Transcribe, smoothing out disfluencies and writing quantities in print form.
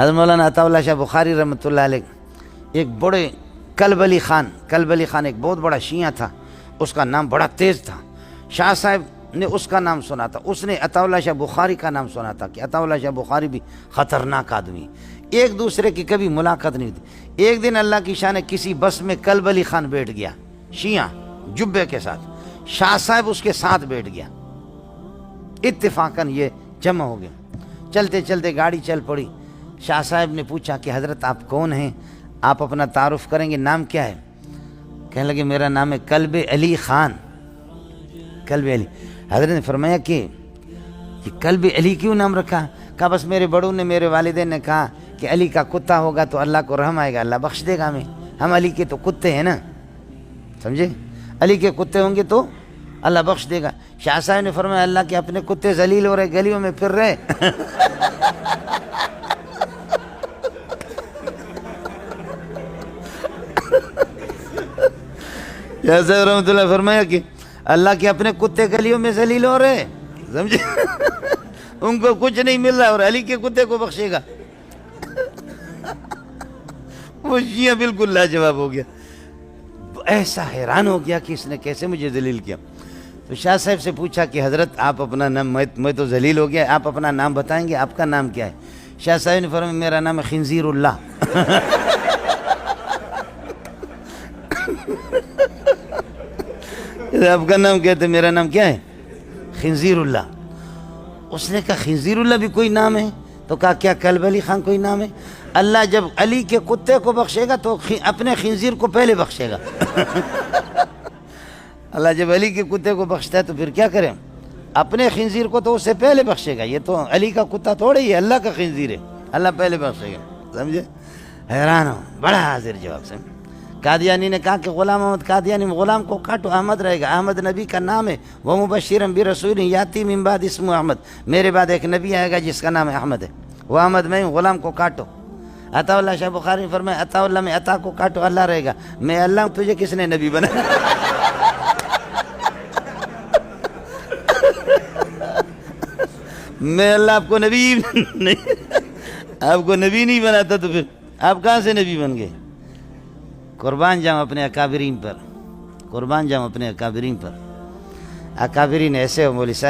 حضرت مولانا عطا اللہ شاہ بخاری رحمۃ اللہ علیہ ایک بڑے کلب علی خان ایک بہت بڑا شیعہ تھا، اس کا نام بڑا تیز تھا. شاہ صاحب نے اس کا نام سنا تھا، اس نے عطا اللہ شاہ بخاری کا نام سنا تھا کہ عطا اللہ شاہ بخاری بھی خطرناک آدمی. ایک دوسرے کی کبھی ملاقات نہیں ہوتی. ایک دن اللہ کی شان کسی بس میں کلب علی خان بیٹھ گیا شیعہ جبے کے ساتھ، شاہ صاحب اس کے ساتھ بیٹھ گیا. اتفاقاً یہ جمع ہو گیا. چلتے چلتے گاڑی چل پڑی. شاہ صاحب نے پوچھا کہ حضرت آپ کون ہیں، آپ اپنا تعارف کریں گے، نام کیا ہے؟ کہنے لگے میرا نام ہے کلب علی خان. کلب علی. حضرت نے فرمایا کہ یہ کلب علی کیوں نام رکھا؟ کہا بس میرے بڑوں نے، میرے والدین نے کہا کہ علی کا کتا ہوگا تو اللہ کو رحم آئے گا، اللہ بخش دے گا ہمیں. ہم علی کے تو کتے ہیں نا، سمجھے؟ علی کے کتے ہوں گے تو اللہ بخش دے گا. شاہ صاحب نے فرمایا اللہ کے اپنے کتے ذلیل ہو رہے، گلیوں میں پھر رہے. شاہ صاحب رحمۃ اللہ فرمایا کہ اللہ کے اپنے کتے گلیوں میں ذلیل ہو رہے، سمجھے؟ ان کو کچھ نہیں مل رہا اور علی کے کتے کو بخشے گا. وہ شیعہ بالکل لاجواب ہو گیا، ایسا حیران ہو گیا کہ اس نے کیسے مجھے ذلیل کیا. تو شاہ صاحب سے پوچھا کہ حضرت آپ اپنا نام، میں تو ذلیل ہو گیا، آپ اپنا نام بتائیں گے، آپ کا نام کیا ہے؟ شاہ صاحب نے فرمایا میرا نام ہے خنزیر اللہ. آپ کا نام کہتے میرا نام کیا ہے؟ خنزیر اللہ. اس نے کہا خنزیر اللہ بھی کوئی نام ہے؟ تو کہا کیا کلب علی خان کوئی نام ہے؟ اللہ جب علی کے کتے کو بخشے گا تو اپنے خنزیر کو پہلے بخشے گا. اللہ جب علی کے کتے کو بخشتا ہے تو پھر کیا کریں؟ اپنے خنزیر کو تو اس سے پہلے بخشے گا. یہ تو علی کا کتا تھوڑے ہی ہے، اللہ کا خنزیر ہے، اللہ پہلے بخشے گا. سمجھے؟ حیران ہو، بڑا حاضر جواب سے. قادیانی نے کہا کہ غلام احمد قادیانی، غلام کو کاٹو، احمد رہے گا. احمد نبی کا نام ہے. وہ مبشرم برسول یاتی من بعد اسم احمد، میرے بعد ایک نبی آئے گا جس کا نام احمد ہے، وہ احمد میں ہوں، غلام کو کاٹو. عطا اللہ شاہ بخاری فرمائے عطا اللہ میں عطا کو کاٹو، اللہ رہے گا. میں اللہ ہوں، تجھے کس نے نبی بنایا؟ میں اللہ آپ کو نبی نہیں، آپ کو نبی نہیں بناتا تو پھر آپ کہاں سے نبی بن گئے؟ قربان جاؤں اپنے اکابرین پر، قربان جاؤں اپنے اکابرین پر. اکابرین ایسے ہو مولوی صاحب